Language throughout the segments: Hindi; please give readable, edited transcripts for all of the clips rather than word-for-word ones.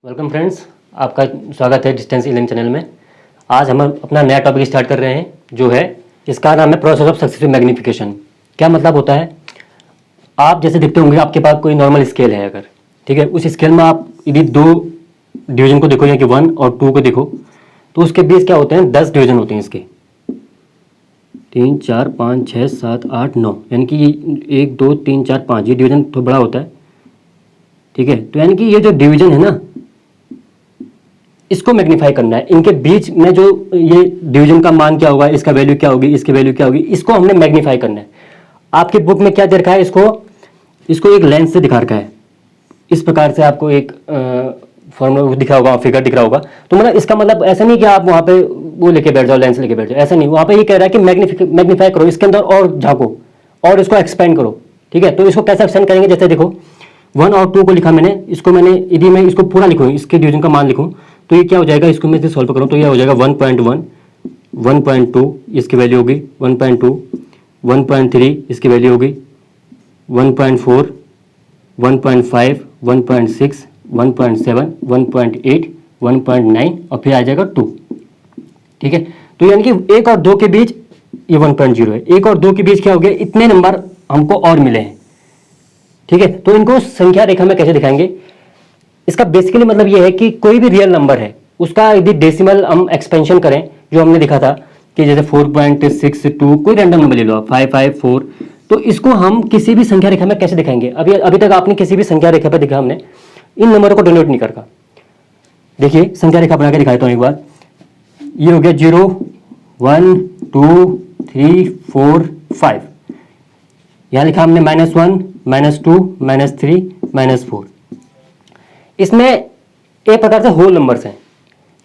वेलकम फ्रेंड्स, आपका स्वागत है डिस्टेंस ई लर्निंग चैनल में। आज हम अपना नया टॉपिक स्टार्ट कर रहे हैं जो है, इसका नाम है प्रोसेस ऑफ सक्सेसिव मैग्नीफिकेशन। क्या मतलब होता है? आप जैसे देखते होंगे आपके पास कोई नॉर्मल स्केल है, अगर ठीक है, उस स्केल में आप यदि दो डिवीजन को देखो, या कि 1 और 2 को देखो, तो उसके बीच क्या होते हैं, 10 डिवीजन होते हैं इसके। 3 4 5 6 7 8 9, यानी कि 1 2 3 4 5, ये डिवीजन थोड़ा बड़ा होता है। ठीक है, तो यानी कि ये जो डिवीजन है ना, इसको मैग्नीफाई करना है। इनके बीच में जो ये डिवीजन का मान क्या होगा, इसका वैल्यू क्या होगी, इसकी वैल्यू क्या होगी, इसको हमने मैग्नीफाई करना है। आपकी बुक में क्या दे रखा है, इसको एक लेंस से दिखा रखा है। इस प्रकार से आपको एक फॉर्मूला दिखा होगा, फिगर दिख रहा होगा। तो मतलब इसका मतलब ऐसा नहीं कि आप वहाँ पे वो लेके बैठ जाओ, लेंस लेके बैठ जाओ, ऐसा नहीं। वहाँ पे ये कह रहा है कि मैग्नीफाई करो, इसके अंदर और झाँको और इसको एक्सपेंड करो। ठीक है, तो इसको कैसे एक्सपेंड करेंगे, जैसे देखो 1 और 2 को लिखा मैंने, इसको मैंने यदि मैं इसको पूरा लिखूँ, इसके डिवीजन का मान लिखूँ, तो ये क्या हो जाएगा, इसको मैं से सॉल्व करूँ तो ये हो जाएगा 1.1, 1.2 इसकी वैल्यू होगी, 1.2, 1.3 इसकी वैल्यू होगी, 1.4, 1.5, 1.6, 1.7, 1.8, 1.9 और फिर आ जाएगा 2। ठीक है, तो यानी कि 1 और 2 के बीच ये 1.0 है, 1 और 2 के बीच क्या हो गया, इतने नंबर हमको और मिले हैं। ठीक है, तो इनको संख्या रेखा में कैसे दिखाएंगे, इसका बेसिकली मतलब ये है कि कोई भी रियल नंबर है, उसका यदि डेसिमल हम एक्सपेंशन करें, जो हमने दिखा था कि जैसे 4.62, कोई रैंडम नंबर ले लो, 554, तो इसको हम किसी भी संख्या रेखा में कैसे दिखाएंगे। अभी तक आपने किसी भी संख्या रेखा पर देखा, हमने इन नंबरों को डिनोट नहीं करता। देखिए संख्या रेखा बना के दिखाता हूँ एक बार। ये हो गया 0 1 2 3 4 5, यहाँ लिखा हमने -1 -2 -3 -4। इसमें एक प्रकार से होल नंबर्स हैं,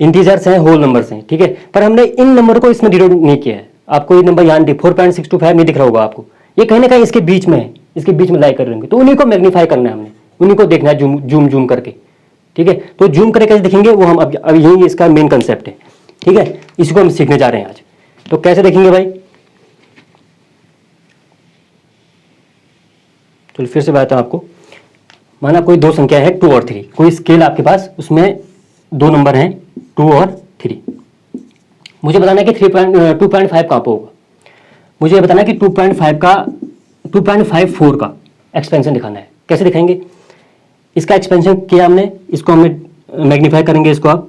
इंटीजर्स हैं, होल नंबर्स हैं। ठीक है, पर हमने इन नंबर को इसमें डिनोट नहीं किया है। आपको ये नंबर यहाँ 4.625 नहीं दिख रहा होगा आपको, ये कहीं ना कहीं इसके बीच में है, इसके बीच में लाई कर रहेंगे, तो उन्हीं को मैग्नीफाई करना है हमने, उन्हीं को देखना है जूम करके। ठीक है, तो जूम करके कैसे दिखेंगे वो हम अब यही इसका मेन कंसेप्ट है। ठीक है, इसको हम सीखने जा रहे हैं आज। तो कैसे देखेंगे भाई, तो फिर से बताता हूं आपको। माना कोई दो संख्या है 2 और 3, कोई स्केल आपके पास, उसमें दो नंबर हैं 2 और 3। मुझे बताना है कि 2.5 कहाँ पर होगा। मुझे बताना है कि 2.54 का एक्सपेंशन दिखाना है। कैसे दिखाएंगे, इसका एक्सपेंशन किया हमने, इसको हमने मैग्नीफाई करेंगे, इसको आप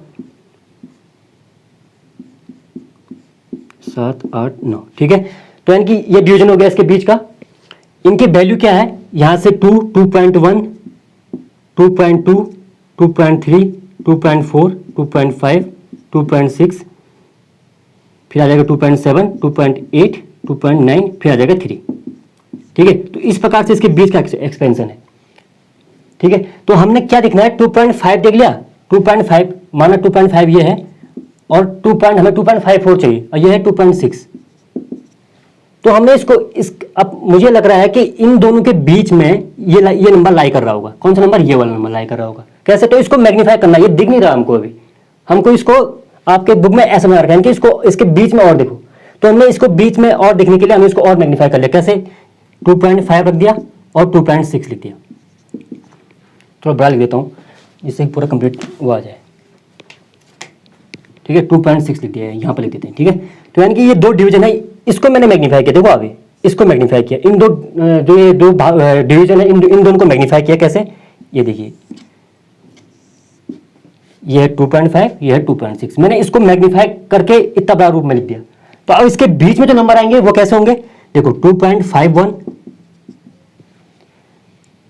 7 8 9। ठीक है, तो यानी कि ये डिवीजन हो गया इसके बीच का। इनकी वैल्यू क्या है, यहां से 2, 2.1, 2.2, 2.3, 2.4, 2.5, 2.6, फिर आ जाएगा 2.7, 2.8, 2.9, फिर आ जाएगा 3। ठीक है, तो इस प्रकार से इसके बीच का एक्सपेंशन है। ठीक है, तो हमने क्या देखना है, 2.5 देख लिया, 2.5 माना 2.5 ये है, और हमें 2.54 चाहिए, और ये है 2.6। तो हमने इसको अब मुझे लग रहा है कि इन दोनों के बीच में ये नंबर लाई कर रहा होगा। कौन सा नंबर, ये वाला नंबर लाई कर रहा होगा। कैसे, तो इसको मैग्नीफाई करना, ये दिख नहीं रहा हमको अभी, हमको इसको आपके बुक में ऐसा बना रखा है कि इसको इसके बीच में और देखो। तो हमने इसको बीच में और देखने के लिए हमने इसको और मैग्नीफाई कर लिया। कैसे, 2.5 रख दिया और 2.6 लिख दिया। थोड़ा बड़ा लिख देता हूँ जिससे पूरा कंप्लीट वो आ जाए। ठीक है, 2.6 लिख दिया है, यहाँ पर लिख देते हैं। ठीक है, तो यानी कि ये दो डिवीजन है, इसको मैंने मैग्नीफाई किया। देखो अभी इसको मैग्नीफाई किया, इन दो जो ये दो डिवीजन है, इन दोनों को मैग्नीफाई किया। कैसे, ये देखिए, ये है 2.5, ये है 2.6। मैंने इसको मैग्नीफाई करके इतना बड़ा रूप में लिख दिया। तो अब इसके बीच में जो नंबर आएंगे वो कैसे होंगे, देखो 2.51,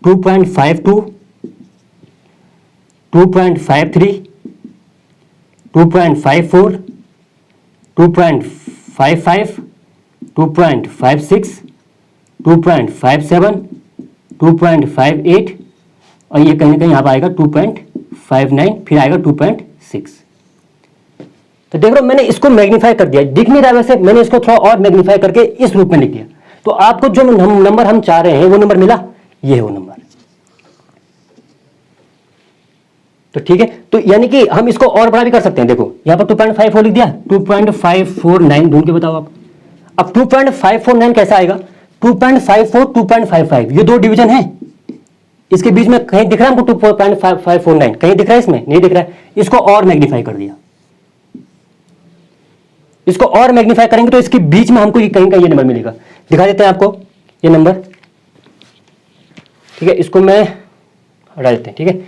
2.52, 2.53, 2.54, 2.55, 2.56, 2.57, 2.58, और ये कहीं ना कहीं यहाँ पर आएगा 2.59, फिर आएगा 2.6। तो देख रहे हो, मैंने इसको मैग्नीफाई कर दिया, दिख नहीं रहा वैसे, मैंने इसको थोड़ा और मैग्नीफाई करके इस रूप में लिख दिया। तो आपको जो नंबर हम चाह रहे हैं वो नंबर मिला, ये है वो नंबर। तो ठीक है, तो यानी कि हम इसको और बड़ा भी कर सकते हैं। देखो यहाँ पर 2.54 लिख दिया, 2.549 ढूंढ के बताओ आप। अब 2.549 कैसा आएगा, 2.54, 2.55, ये दो डिवीजन है। इसके बीच में कहीं दिख रहा है हमको 2.5549, कहीं दिख रहा है, इसमें नहीं दिख रहा है। इसको और मैग्नीफाई कर दिया, इसको और मैग्नीफाई करेंगे तो इसके बीच में हमको कहीं कहीं ये नंबर मिलेगा। दिखा देते हैं आपको ये नंबर, ठीक है। इसको मैं हटा देते हैं, ठीक है।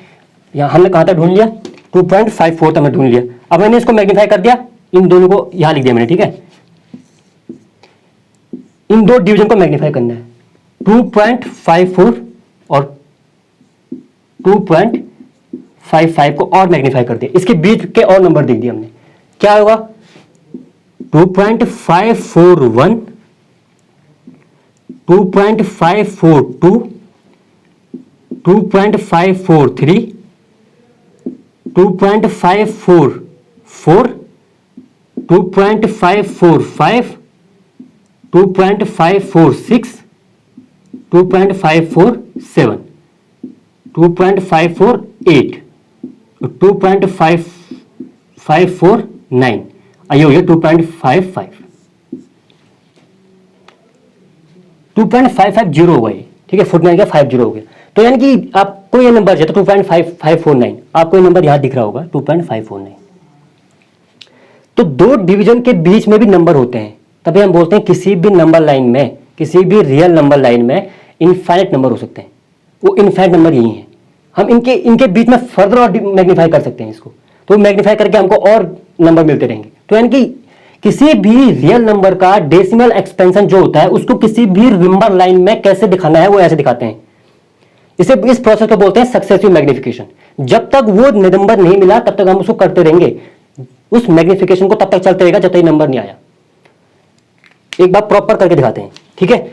यहां हमने कहां तक ढूंढ लिया, 2.54 तक मैं ढूंढ लिया। अब मैंने इसको मैग्नीफाई कर दिया, इन दोनों को यहां लिख दिया मैंने, ठीक है। इन दो डिवीजन को मैग्नीफाई करना है, 2.54 और 2.55 को और मैग्नीफाई कर दिया, इसके बीच के और नंबर देख दिया हमने। क्या होगा, 2.541, 2.542, 2.543, 2.544, 2.545, 2.546, 2.547, 2.548, 2.549, आइए हो गया 2.55, 2.550 हो गया, ठीक है। 49 का 50 हो गया। तो यानी कि आपको ये नंबर चाहिए, तो 2.5549, आपको ये नंबर यहां दिख रहा होगा 2.549। तो दो डिवीजन के बीच में भी नंबर होते हैं, तभी हम बोलते हैं किसी भी नंबर लाइन में, किसी भी रियल नंबर लाइन में इनफाइनाइट नंबर हो सकते हैं। वो इनफाइनाइट नंबर यही है। हम इनके बीच में फर्दर और मैग्नीफाई कर सकते हैं इसको, तो मैग्नीफाई करके हमको और नंबर मिलते रहेंगे। तो यानी कि किसी भी रियल नंबर का डेसिमल एक्सपेंशन जो होता है उसको किसी भी नंबर लाइन में कैसे दिखाना है, वो ऐसे दिखाते हैं। इस प्रोसेस को बोलते हैं सक्सेसिव मैग्निफिकेशन। जब तक वो नंबर नहीं मिला तब तक हम उसको करते रहेंगे, उस मैग्निफिकेशन को तब तक चलते रहेगा जब तक नंबर नहीं आया। एक बार प्रॉपर करके दिखाते हैं, ठीक है।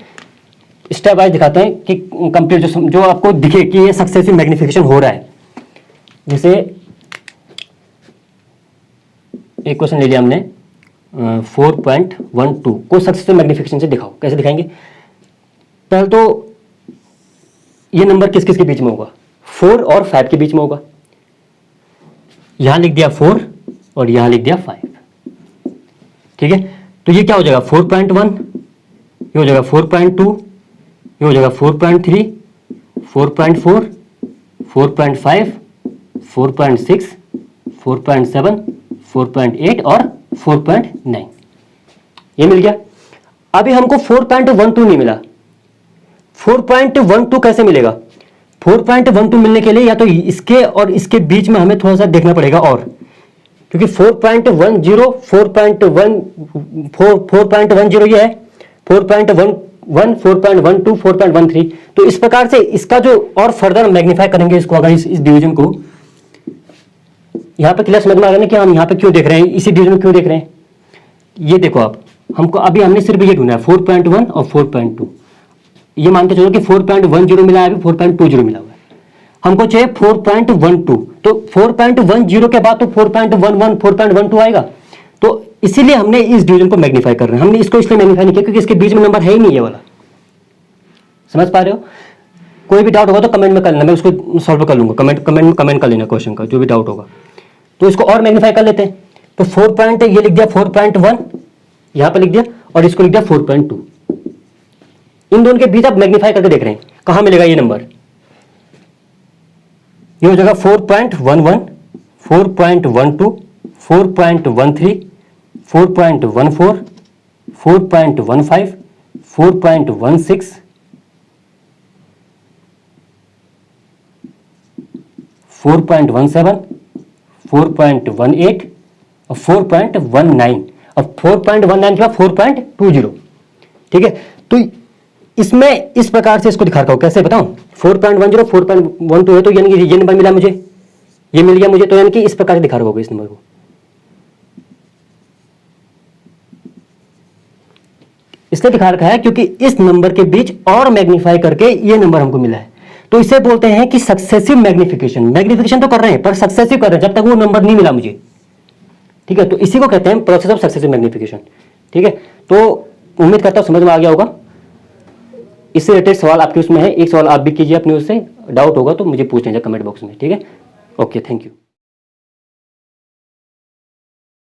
स्टेप वाइज दिखाते हैं कि कंप्लीट जो आपको दिखे कि ये सक्सेसिव मैग्निफिकेशन हो रहा है। जैसे एक क्वेश्चन ले लिया हमने, 4.12 को सक्सेसिव मैग्निफिकेशन से दिखाओ। कैसे दिखाएंगे, पहले तो ये नंबर किस किस के बीच में होगा, 4 और 5 के बीच में होगा। यहां लिख दिया 4 और यहां लिख दिया 5, ठीक है। तो ये क्या हो जाएगा 4.1, ये हो जाएगा 4.2, ये हो जाएगा 4.3, 4.4, 4.5, 4.6, 4.7, 4.8 और 4.9, ये मिल गया। अभी हमको 4.12 नहीं मिला। 4.12 कैसे मिलेगा, 4.12 मिलने के लिए या तो इसके और इसके बीच में हमें थोड़ा सा देखना पड़ेगा, और क्योंकि 4.10, 4.10 ये है, 4.11, 4.12, 4.13। तो इस प्रकार से इसका जो और फर्दर मैग्नीफाई करेंगे इसको, अगर इस डिवीजन को यहां पे क्लियर समझ में आ गया ना कि हम यहां पे क्यों देख रहे हैं, इसी डिवीजन में क्यों देख रहे हैं। ये देखो आप, हमको अभी हमने सिर्फ ये ढूंढा है 4.1 और 4.2। ये मानते चलो कि 4.10 मिला है, अभी 4.20 मिला हुआ है। हमको चाहिए 4.12, तो 4.10 के बाद तो 4.11, 4.12 आएगा। तो इसीलिए हमने इस डिवीजन को मैग्नीफाई कर रहे हैं। हमने इसको इसलिए मैग्नीफाई नहीं किया क्योंकि इसके बीच में नंबर है ही नहीं ये वाला। समझ पा रहे हो। कोई भी डाउट होगा तो कमेंट में कर लेना, मैं उसको सॉल्व कर लूंगा। कमेंट कर लेना क्वेश्चन का, जो भी डाउट होगा। तो इसको और मैग्नीफाई कर लेते हैं। तो 4. ये लिख दिया 4.1, यहां पर लिख दिया, और इसको लिख दिया 4.2। इन दोनों के बीच आप मैग्नीफाई करके देख रहे हैं कहां मिलेगा ये नंबर। ये हो जाएगा 4.11, 4.12, 4.13, 4.14, 4.15, 4.16, 4.17, 4.18 और 4.19, और 4.19 के बाद 4.20, ठीक है। तो इसमें इस प्रकार से इसको दिखा रखा हूं, कैसे बताऊं। 4.10, 4.12 है, तो यानी कि ये नंबर मिला मुझे, ये मिल गया मुझे, तो यानी कि इस प्रकार से दिखा रखा होगा इस नंबर को। इसलिए दिखा रखा है क्योंकि इस नंबर के बीच और मैग्नीफाई करके ये नंबर हमको मिला है। तो इसे बोलते हैं कि सक्सेसिव मैग्निफिकेशन। मैग्निफिकेशन तो कर रहे हैं पर सक्सेसिव कर रहे हैं जब तक वो नंबर नहीं मिला मुझे, ठीक है। तो इसी को कहते हैं प्रोसेस ऑफ सक्सेसिव मैग्निफिकेशन, ठीक है। तो उम्मीद करता हूं समझ में आ गया होगा। इससे रिलेटेड सवाल आपके उसमें है, एक सवाल आप भी कीजिए अपने उससे, डाउट होगा तो मुझे पूछ लीजिए कमेंट बॉक्स में, ठीक है। Okay, thank you.